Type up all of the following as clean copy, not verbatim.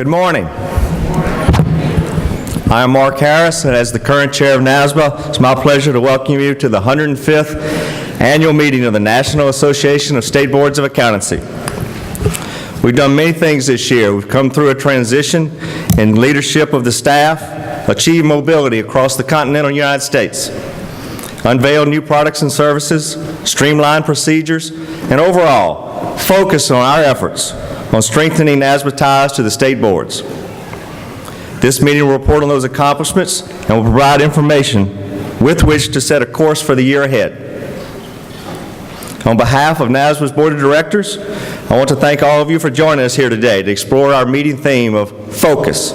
Good morning. I am Mark Harris, and as the current chair of NASBA, it's my pleasure to welcome you to the 105th annual meeting of the National Association of State Boards of Accountancy. We've done many things this year. We've come through a transition in leadership of the staff, achieved mobility across the continental United States, unveiled new products and services, streamlined procedures, and overall, focused on our efforts on strengthening NASBA ties to the state boards. This meeting will report on those accomplishments and will provide information with which to set a course for the year ahead. On behalf of NASBA's Board of Directors, I want to thank all of you for joining us here today to explore our meeting theme of focus.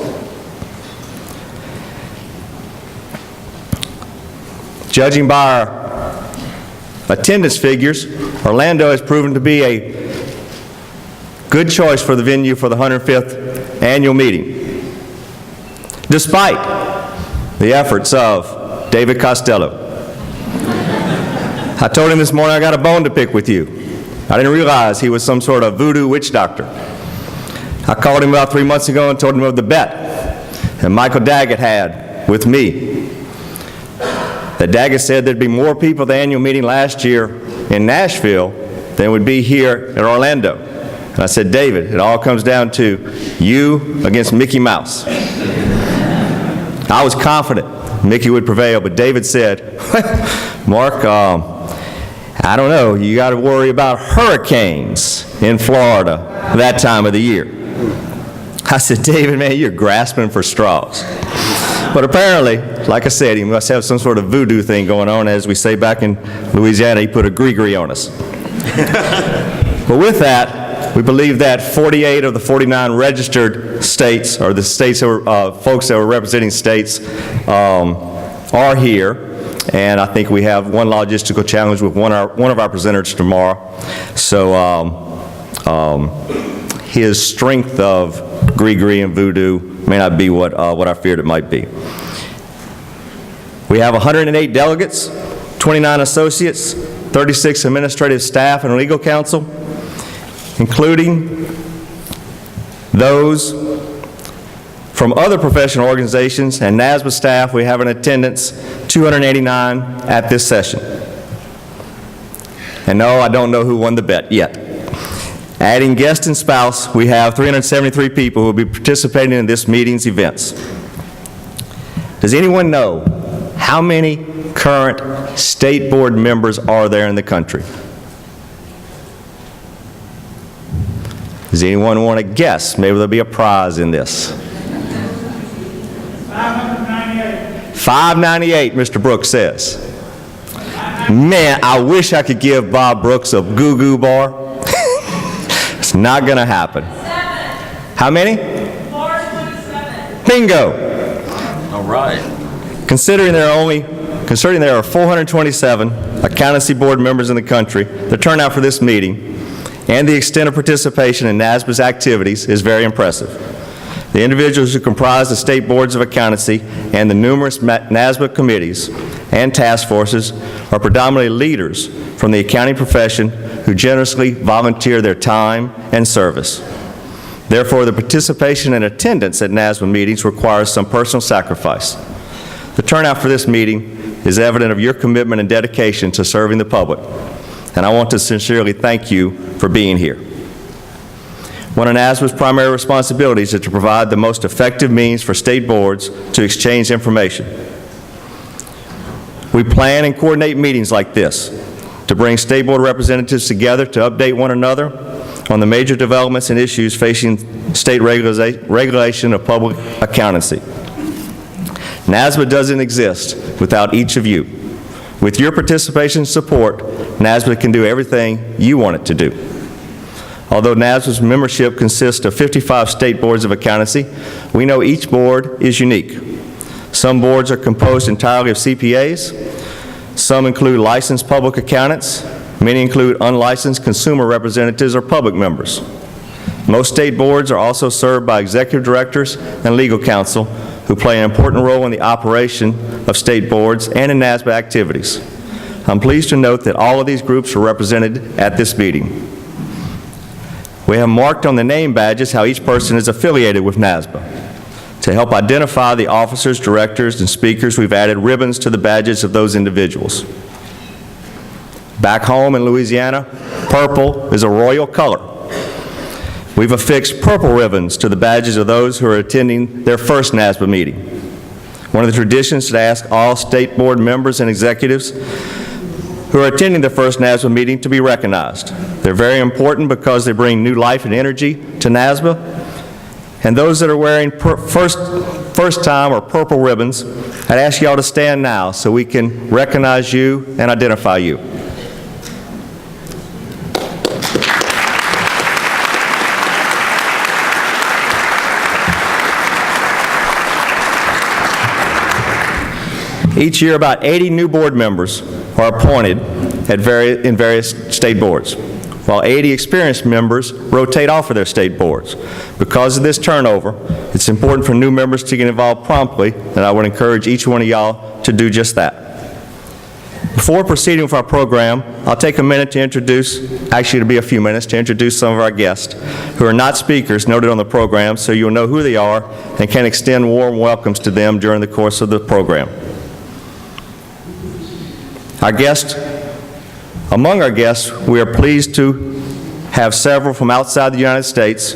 Judging by our attendance figures, Orlando has proven to be a good choice for the venue for the 105th annual meeting, despite the efforts of David Costello. I told him this morning I got a bone to pick with you. I didn't realize he was some sort of voodoo witch doctor. I called him about 3 months ago and told him of the bet that Michael Daggett had with me. That Daggett said there'd be more people at the annual meeting last year in Nashville than would be here in Orlando. And I said, David, it all comes down to you against Mickey Mouse. I was confident Mickey would prevail, but David said, Mark, I don't know, you got to worry about hurricanes in Florida that time of the year. I said, David, man, you're grasping for straws. But apparently, like I said, he must have some sort of voodoo thing going on. As we say back in Louisiana, he put a gree-gree on us. But with that, we believe that 48 of the 49 registered states, or the states that were, folks that were representing states, are here. And I think we have one logistical challenge with one of our presenters tomorrow. So his strength of gree-gree and voodoo may not be what I feared it might be. We have 108 delegates, 29 associates, 36 administrative staff and legal counsel, including those from other professional organizations and NASBA staff. We have in attendance 289 at this session. And no, I don't know who won the bet yet. Adding guest and spouse, we have 373 people who will be participating in this meeting's events. Does anyone know how many current state board members are there in the country? Does anyone want to guess? Maybe there'll be a prize in this. 598. 598, Mr. Brooks says. Man, I wish I could give Bob Brooks a goo-goo bar. It's not going to happen. 7. How many? 427. Bingo. All right. Considering there are 427 accountancy board members in the country, the turnout for this meeting and the extent of participation in NASBA's activities is very impressive. The individuals who comprise the state boards of accountancy and the numerous NASBA committees and task forces are predominantly leaders from the accounting profession who generously volunteer their time and service. Therefore, the participation and attendance at NASBA meetings requires some personal sacrifice. The turnout for this meeting is evident of your commitment and dedication to serving the public, and I want to sincerely thank you for being here. One of NASBA's primary responsibilities is to provide the most effective means for state boards to exchange information. We plan and coordinate meetings like this to bring state board representatives together to update one another on the major developments and issues facing state regulation of public accountancy. NASBA doesn't exist without each of you. With your participation and support, NASBA can do everything you want it to do. Although NASBA's membership consists of 55 state boards of accountancy, we know each board is unique. Some boards are composed entirely of CPAs. Some include licensed public accountants. Many include unlicensed consumer representatives or public members. Most state boards are also served by executive directors and legal counsel who play an important role in the operation of state boards and in NASBA activities. I'm pleased to note that all of these groups are represented at this meeting. We have marked on the name badges how each person is affiliated with NASBA. To help identify the officers, directors, and speakers, we've added ribbons to the badges of those individuals. Back home in Louisiana, purple is a royal color. We've affixed purple ribbons to the badges of those who are attending their first NASBA meeting. One of the traditions is to ask all state board members and executives who are attending their first NASBA meeting to be recognized. They're very important because they bring new life and energy to NASBA. And those that are wearing first time or purple ribbons, I'd ask y'all to stand now so we can recognize you and identify you. Each year, about 80 new board members are appointed in various state boards, while 80 experienced members rotate off of their state boards. Because of this turnover, it's important for new members to get involved promptly, and I would encourage each one of y'all to do just that. Before proceeding with our program, I'll take a minute to introduce, actually it'll be a few minutes, to introduce some of our guests who are not speakers noted on the program, so you'll know who they are and can extend warm welcomes to them during the course of the program. Among our guests, we are pleased to have several from outside the United States,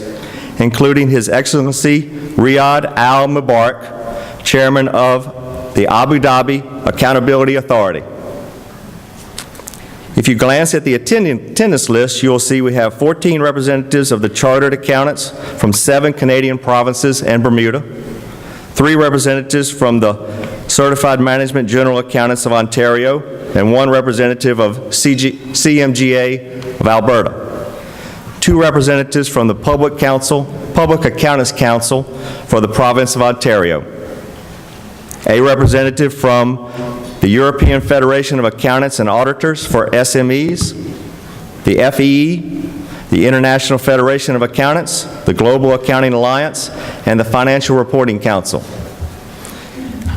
including His Excellency Riyadh Al Mubarak, Chairman of the Abu Dhabi Accountability Authority. If you glance at the attendance list, you will see we have 14 representatives of the Chartered Accountants from 7 Canadian provinces and Bermuda, 3 representatives from the Certified Management General Accountants of Ontario, and 1 representative of CMGA of Alberta, 2 representatives from the Public Accountants Council for the Province of Ontario, a representative from the European Federation of Accountants and Auditors for SMEs, the FEE, the International Federation of Accountants, the Global Accounting Alliance, and the Financial Reporting Council.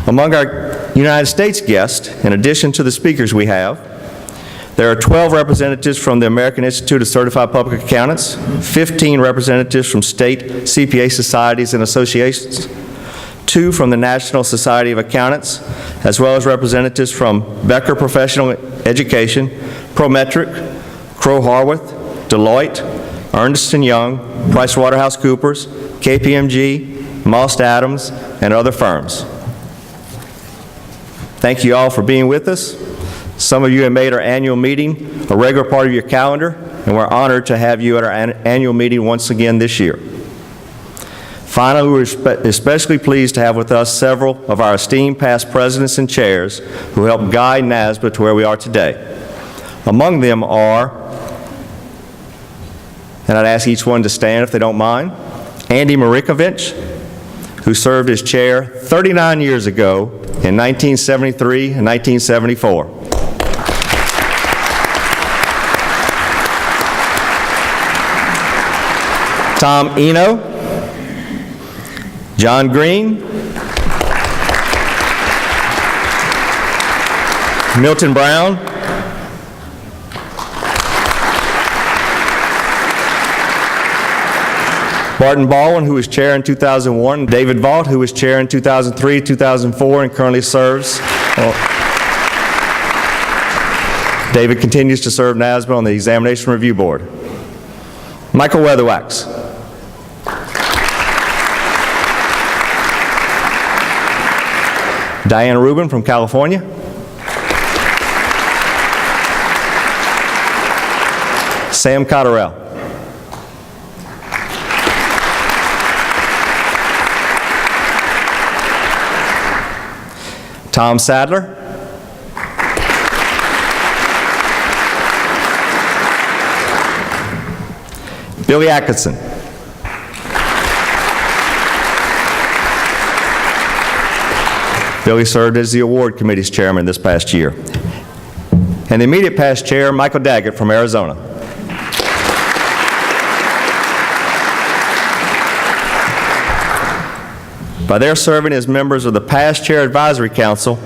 Among our United States guests, in addition to the speakers we have, there are 12 representatives from the American Institute of Certified Public Accountants, 15 representatives from state CPA societies and associations, 2 from the National Society of Accountants, as well as representatives from Becker Professional Education, Prometric, Crowe Harworth, Deloitte, Ernst & Young, PricewaterhouseCoopers, KPMG, Moss Adams, and other firms. Thank you all for being with us. Some of you have made our annual meeting a regular part of your calendar, and we're honored to have you at our annual meeting once again this year. Finally, we're especially pleased to have with us several of our esteemed past presidents and chairs who helped guide NASBA to where we are today. Among them are, and I'd ask each one to stand if they don't mind, Andy Marikovich, who served as chair 39 years ago in 1973 and 1974. Tom Eno, John Green, Milton Brown, Barton Baldwin, who was chair in 2001, David Vaught, who was chair in 2003, 2004, and currently serves. David continues to serve NASBA on the Examination Review Board. Michael Weatherwax. Diane Rubin from California. Sam Cotterell. Tom Sadler. Billy Atkinson. Billy served as the award committee's chairman this past year. And the immediate past chair, Michael Daggett from Arizona. By their serving as members of the past chair advisory council,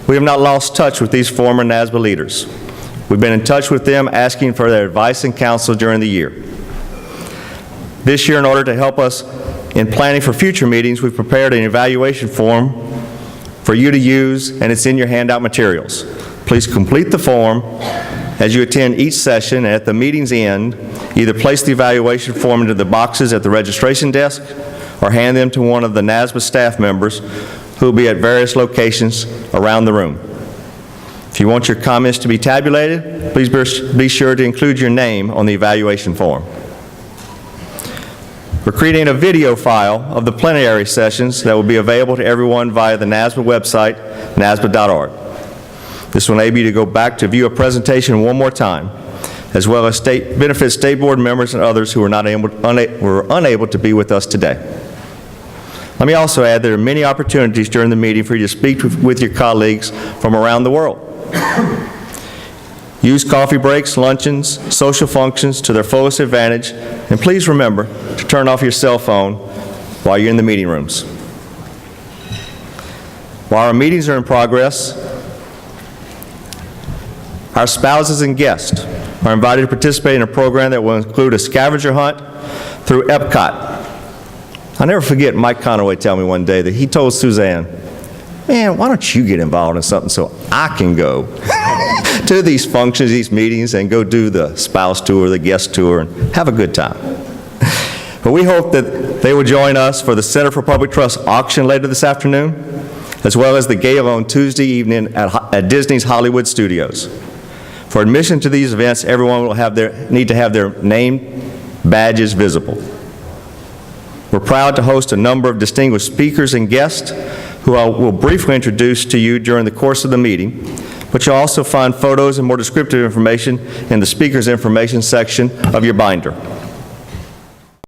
we have not lost touch with these former NASBA leaders. We've been in touch with them asking for their advice and counsel during the year. This year, in order to help us in planning for future meetings, we've prepared an evaluation form for you to use, and it's in your handout materials. Please complete the form as you attend each session, and at the meeting's end, either place the evaluation form into the boxes at the registration desk or hand them to one of the NASBA staff members who will be at various locations around the room. If you want your comments to be tabulated, please be sure to include your name on the evaluation form. We're creating a video file of the plenary sessions that will be available to everyone via the NASBA website, nasba.org. This will enable you to go back to view a presentation one more time, as well as benefit state board members and others who were unable to be with us today. Let me also add there are many opportunities during the meeting for you to speak with your colleagues from around the world. Use coffee breaks, luncheons, social functions to their fullest advantage, and please remember to turn off your cell phone while you're in the meeting rooms. While our meetings are in progress, our spouses and guests are invited to participate in a program that will include a scavenger hunt through Epcot. I'll never forget Mike Conaway telling me one day that he told Suzanne, "Man, why don't you get involved in something so I can go to these functions, these meetings, and go do the spouse tour, the guest tour, and have a good time." But we hope that they will join us for the Center for Public Trust auction later this afternoon, as well as the gala on Tuesday evening at Disney's Hollywood Studios. For admission to these events, everyone will need to have their name badges visible. We're proud to host a number of distinguished speakers and guests who I will briefly introduce to you during the course of the meeting, but you'll also find photos and more descriptive information in the speaker's information section of your binder.